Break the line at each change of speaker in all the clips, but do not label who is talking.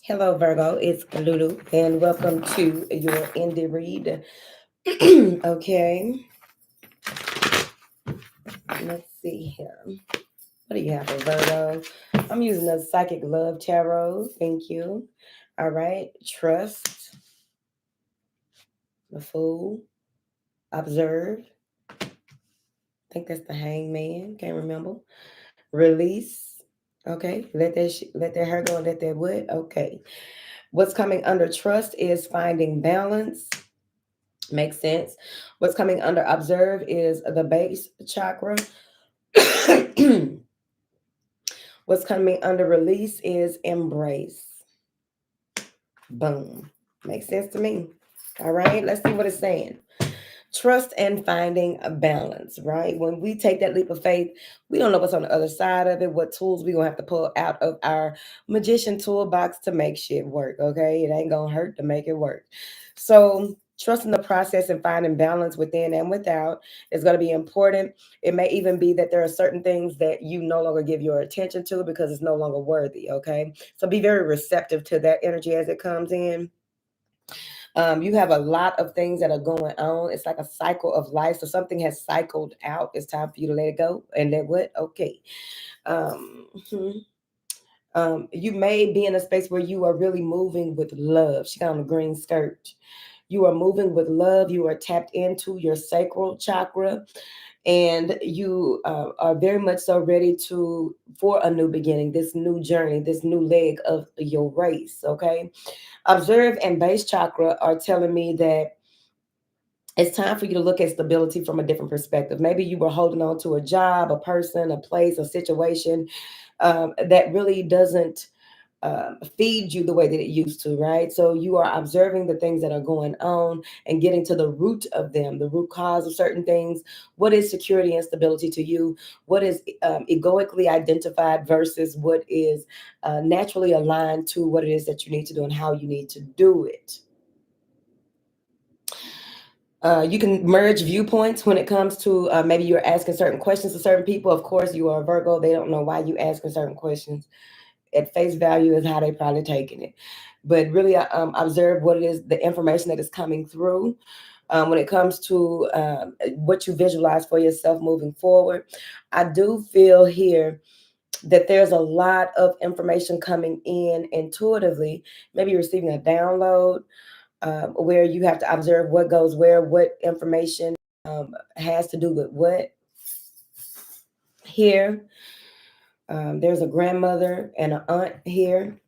Hello, Virgo. It's Lulu, and welcome to your indie read. Okay, let's see here. What do you have for Virgo? I'm using the Psychic Love Tarot. Thank you. All right. Trust, the Fool, Observe. I think that's the Hangman. Can't remember. Release. Okay. Let that hair go and let that what? Okay. What's coming under trust is finding balance. Makes sense. What's coming under observe is the base chakra. What's coming under release is embrace. Boom. Makes sense to me. All right, let's see what it's saying. Trust and finding a balance, right? When we take that leap of faith, we don't know what's on the other side of it, what tools we're going to have to pull out of our magician toolbox to make shit work, okay? It ain't going to hurt to make it work. So, trusting the process and finding balance within and without is going to be important. It may even be that there are certain things that you no longer give your attention to because it's no longer worthy, okay? So, be very receptive to that energy as it comes in. You have a lot of things that are going on. It's like a cycle of life. So something has cycled out. It's time for you to let it go. And let what? Okay. Hmm. You may be in a space where you are really moving with love. She got on a green skirt. You are moving with love. You are tapped into your sacral chakra, and you are very much so ready to for a new beginning, this new journey, this new leg of your race. Okay, observe and base chakra are telling me that it's time for you to look at stability from a different perspective. Maybe you were holding on to a job, a person, a place, a situation that really doesn't feed you the way that it used to, right? So you are observing the things that are going on and getting to the root of them, the root cause of certain things. What is security and stability to you? What is egoically identified versus what is naturally aligned to what it is that you need to do and how you need to do it? You can merge viewpoints when it comes to maybe you're asking certain questions to certain people. Of course, you are a Virgo. They don't know why you asking certain questions. At face value is how they probably taking it. But really observe what it is, the information that is coming through. When it comes to what you visualize for yourself moving forward, I do feel here that there's a lot of information coming in intuitively. Maybe you're receiving a download where you have to observe what goes where, what information has to do with what. Here, there's a grandmother and an aunt here.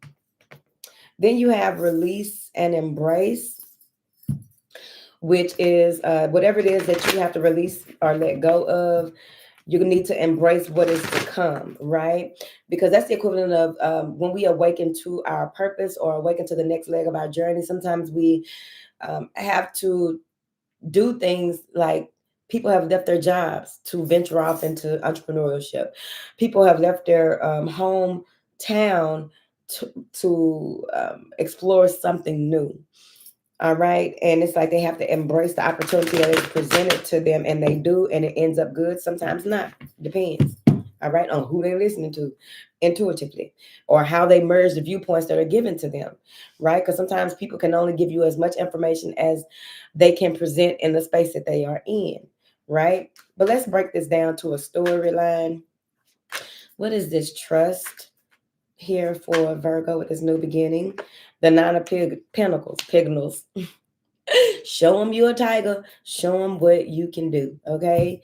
Then you have release and embrace, which is whatever it is that you have to release or let go of. You need to embrace what is to come, right? Because that's the equivalent of when we awaken to our purpose or awaken to the next leg of our journey. Sometimes we have to do things like people have left their jobs to venture off into entrepreneurship. People have left their hometown to explore something new. All right. And it's like they have to embrace the opportunity that is presented to them, and they do, and it ends up good. Sometimes not. Depends. All right. On who they're listening to intuitively or how they merge the viewpoints that are given to them. Right. Because sometimes people can only give you as much information as they can present in the space that they are in. Right. But let's break this down to a storyline. What is this trust here for Virgo with this new beginning? The Nine of Pentacles, Pignals. Show them you're a tiger. Show them what you can do. Okay.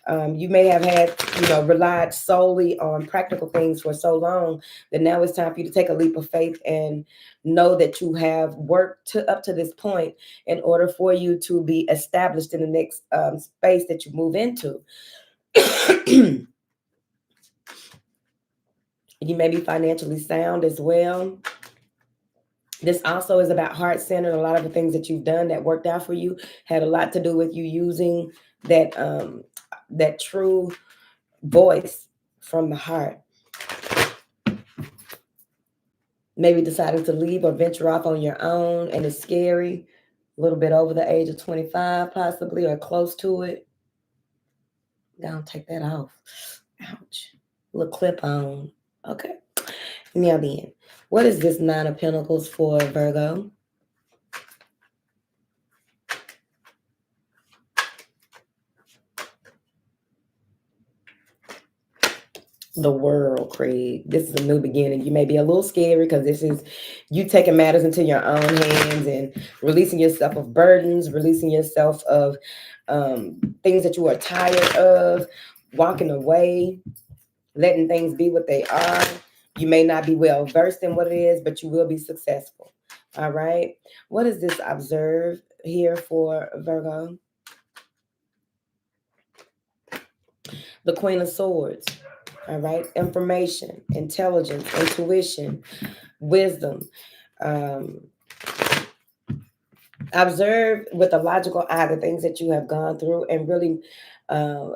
You may have had, relied solely on practical things for so long that now it's time for you to take a leap of faith and know that you have worked up to this point in order for you to be established in the next space that you move into. You may be financially sound as well. This also is about heart center. A lot of the things that you've done that worked out for you had a lot to do with you using that true voice from the heart. Maybe deciding to leave or venture off on your own, and it's scary. A little bit over the age of 25, possibly, or close to it. Don't take that off. Ouch. Little clip on. Okay. Now then, What is this Nine of Pentacles for Virgo? The world, Craig. This is a new beginning. You may be a little scary because this is you taking matters into your own hands and releasing yourself of burdens, releasing yourself of things that you are tired of, walking away, letting things be what they are. You may not be well versed in what it is, but you will be successful. All right. What is this observe here for Virgo? The Queen of Swords. All right. Information, intelligence, intuition, wisdom. Um, observe with a logical eye the things that you have gone through and really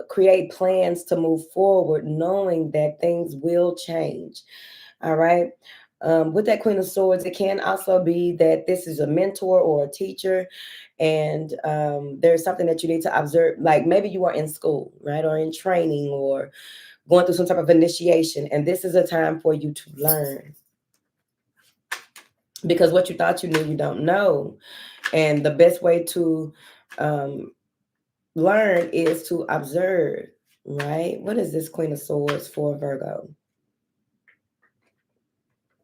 create plans to move forward, knowing that things will change. All right. With that Queen of Swords, it can also be that this is a mentor or a teacher, and there's something that you need to observe. Like maybe you are in school, right, or in training, or going through some type of initiation, and this is a time for you to learn because what you thought you knew, you don't know. And the best way to um, learn is to observe, right? What is this Queen of Swords for Virgo?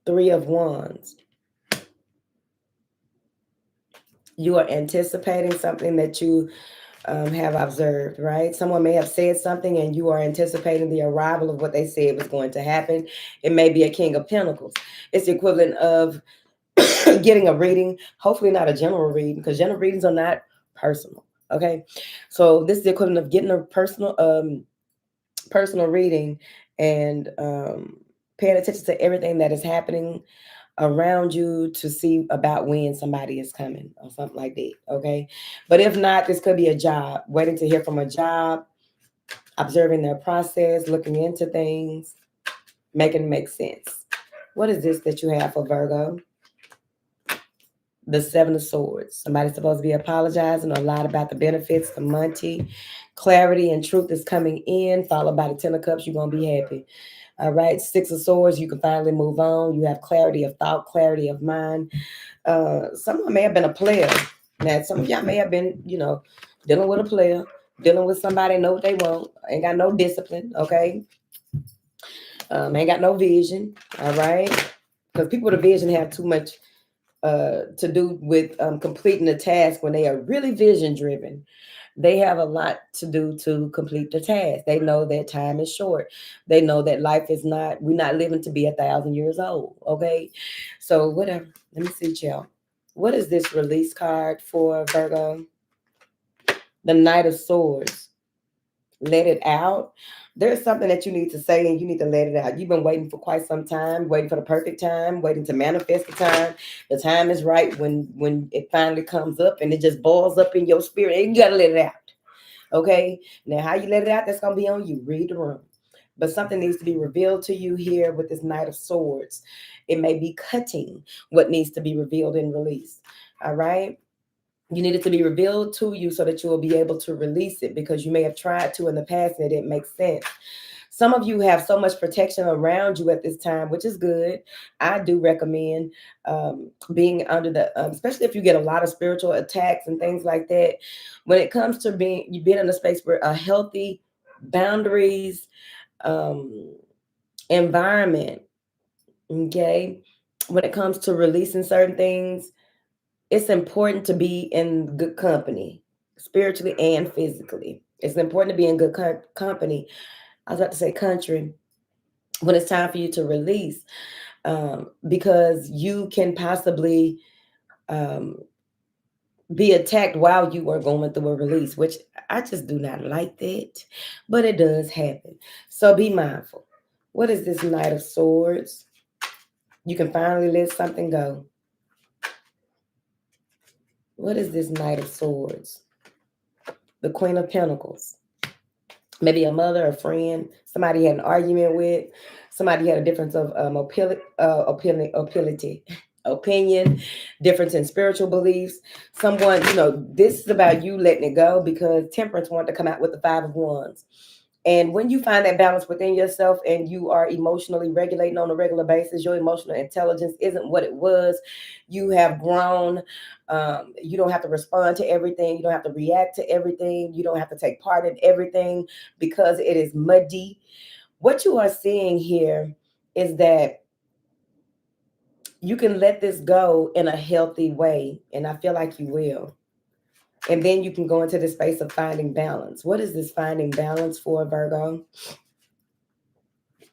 Three of Wands. You are anticipating something that you have observed, right? Someone may have said something and you are anticipating the arrival of what they said was going to happen. It may be a King of Pentacles. It's the equivalent of getting a reading, hopefully not a general reading, because general readings are not personal. Okay. So this is the equivalent of getting a personal reading and paying attention to everything that is happening around you to see about when somebody is coming or something like that. Okay. But if not, this could be a job, waiting to hear from a job, observing their process, looking into things, making it make sense. What is this that you have for Virgo? The Seven of Swords. Somebody's supposed to be apologizing or lied about the benefits, the money, clarity and truth is coming in, followed by the Ten of Cups. You're going to be happy. All right. Six of Swords. You can finally move on. You have clarity of thought, clarity of mind. Someone may have been a player. Now, some of y'all may have been, dealing with a player, dealing with somebody know what they want, ain't got no discipline, okay? Ain't got no vision, all right? Because people with a vision have too much to do with completing the task when they are really vision driven. They have a lot to do to complete the task. They know that time is short. They know that life is not, we're not living to be 1,000 years old. Okay. So whatever. Let me see, y'all. What is this release card for Virgo? The Knight of Swords. Let it out. There's something that you need to say and you need to let it out. You've been waiting for quite some time, waiting for the perfect time, waiting to manifest the time. The time is right when it finally comes up and it just boils up in your spirit. And you gotta let it out. Okay. Now, how you let it out, that's gonna be on you. Read the room. But something needs to be revealed to you here with this Knight of Swords. It may be cutting what needs to be revealed and released. All right. You need it to be revealed to you so that you will be able to release it because you may have tried to in the past and it didn't make sense. Some of you have so much protection around you at this time, which is good. I do recommend being under especially if you get a lot of spiritual attacks and things like that. When it comes to being in a space where a healthy boundaries environment, okay, when it comes to releasing certain things, it's important to be in good company, spiritually and physically. It's important to be in good company. I was about to say country when it's time for you to release, because you can possibly be attacked while you are going through a release, which I just do not like that, but it does happen. So be mindful. What is this Knight of Swords? You can finally let something go. What is this Knight of Swords? The Queen of Pentacles. Maybe a mother, a friend, somebody you had an argument with, somebody you had a difference of opinion, difference in spiritual beliefs. Someone, this is about you letting it go because Temperance wanted to come out with the Five of Wands. And when you find that balance within yourself and you are emotionally regulating on a regular basis, your emotional intelligence isn't what it was. You have grown. You don't have to respond to everything. You don't have to react to everything. You don't have to take part in everything because it is muddy. What you are seeing here is that you can let this go in a healthy way. And I feel like you will. And then you can go into the space of finding balance. What is this finding balance for, Virgo?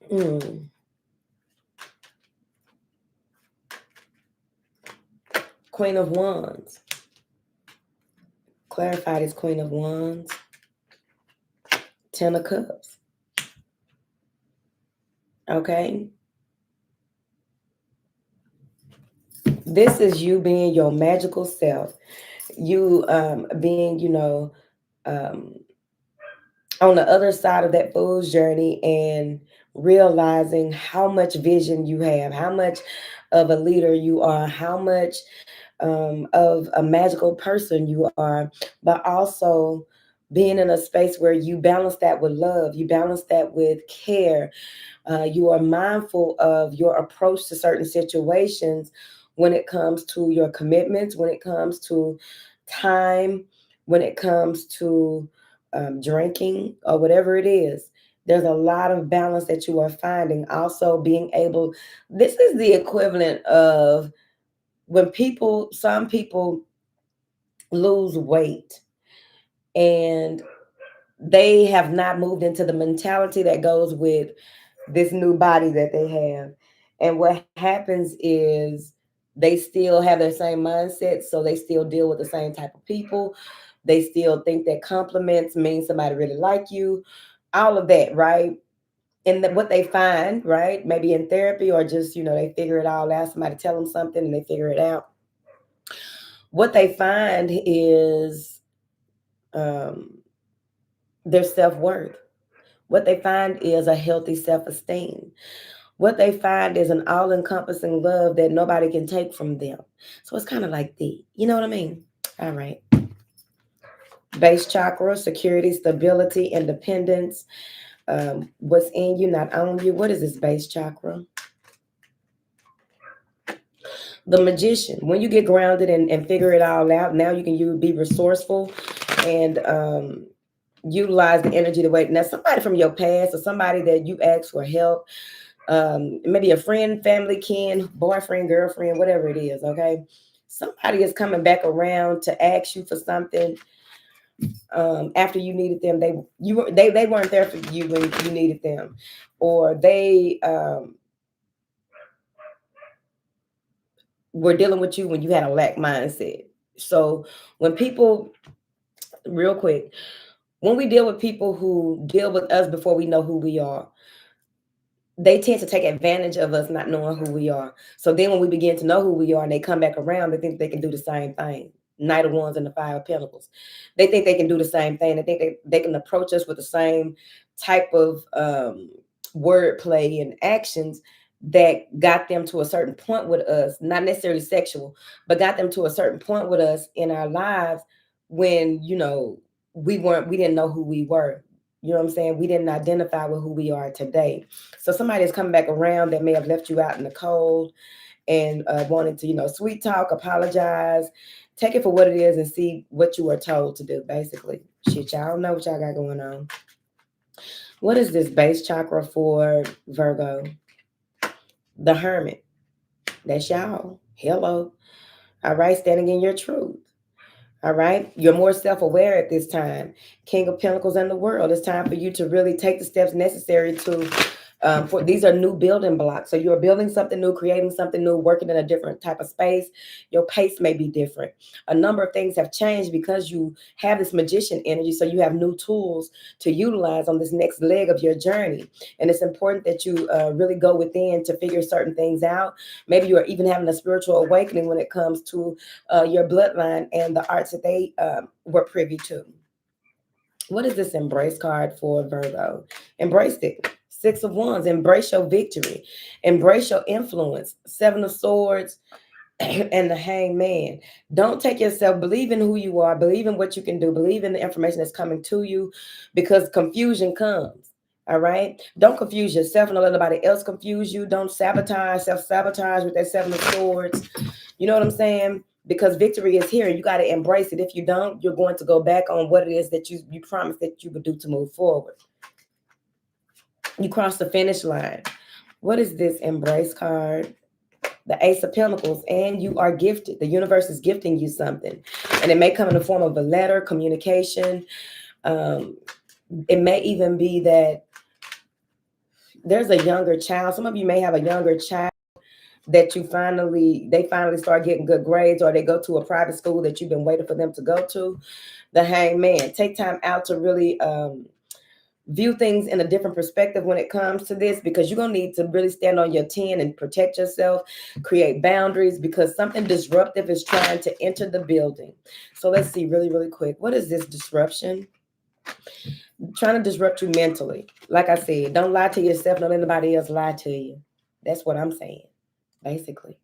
Mm. Queen of Wands. Clarify this Queen of Wands. Ten of Cups. Okay. This is you being your magical self. You being, um, on the other side of that fool's journey and realizing how much vision you have, how much of a leader you are, how much of a magical person you are, but also being in a space where you balance that with love, you balance that with care. You are mindful of your approach to certain situations when it comes to your commitments, when it comes to time, when it comes to drinking or whatever it is. There's a lot of balance that you are finding. Also, being able, this is the equivalent of when some people lose weight and they have not moved into the mentality that goes with this new body that they have. And what happens is they still have their same mindset. So they still deal with the same type of people. They still think that compliments mean somebody really like you, all of that, right? And what they find, right? Maybe in therapy or just, they figure it all out. Somebody tell them something and they figure it out. What they find is um, their self worth. What they find is a healthy self esteem. What they find is an all encompassing love that nobody can take from them. So it's kind of like you know what I mean? All right. Base chakra, security, stability, independence. What's in you, not on you. What is this base chakra? The magician. When you get grounded and figure it all out, now you be resourceful and utilize the energy the way. Now, somebody from your past or somebody that you asked for help, maybe a friend, family, kin, boyfriend, girlfriend, whatever it is, okay? Somebody is coming back around to ask you for something after you needed them. They weren't there for you when you needed them, or they were dealing with you when you had a lack mindset. So when people, real quick, when we deal with people who deal with us before we know who we are, they tend to take advantage of us not knowing who we are. So then when we begin to know who we are and they come back around, they think they can do the same thing. Knight of Wands and the Five of Pentacles. They think they can do the same thing. They think they can approach us with the same type of wordplay and actions that got them to a certain point with us, not necessarily sexual, but got them to a certain point with us in our lives when, we didn't know who we were. You know what I'm saying? We didn't identify with who we are today. So somebody is coming back around that may have left you out in the cold and wanted to, sweet talk, apologize, take it for what it is and see what you were told to do, basically. Shit, y'all know what y'all got going on. What is this base chakra for Virgo? The Hermit. That's y'all. Hello. All right, standing in your truth. All right. You're more self aware at this time. King of Pentacles and the World. It's time for you to really take the steps necessary to. For these are new building blocks. So you're building something new, creating something new, working in a different type of space. Your pace may be different. A number of things have changed because you have this magician energy. So you have new tools to utilize on this next leg of your journey. And it's important that you really go within to figure certain things out. Maybe you are even having a spiritual awakening when it comes to your bloodline and the arts that they were privy to. What is this embrace card for Virgo? Embrace it. Six of Wands. Embrace your victory. Embrace your influence. Seven of Swords. and the hangman. Don't take yourself, believe in who you are, believe in what you can do, believe in the information that's coming to you, because confusion comes. All right. Don't confuse yourself and don't let nobody else confuse you. Don't sabotage, self-sabotage with that seven of swords. You know what I'm saying? Because victory is here and you got to embrace it. If you don't, you're going to go back on what it is that you promised that you would do to move forward. You cross the finish line. What is this embrace card? The Ace of Pentacles, and you are gifted. The universe is gifting you something, and it may come in the form of a letter, communication. It may even be that there's a younger child. Some of you may have a younger child that they finally start getting good grades, or they go to a private school that you've been waiting for them to go to. The hangman. Take time out to really view things in a different perspective when it comes to this, because you're going to need to really stand on your 10 and protect yourself, create boundaries, because something disruptive is trying to enter the building. So let's see really, really quick. What is this disruption? Trying to disrupt you mentally. Like I said, don't lie to yourself. Don't let anybody else lie to you. That's what I'm saying, basically.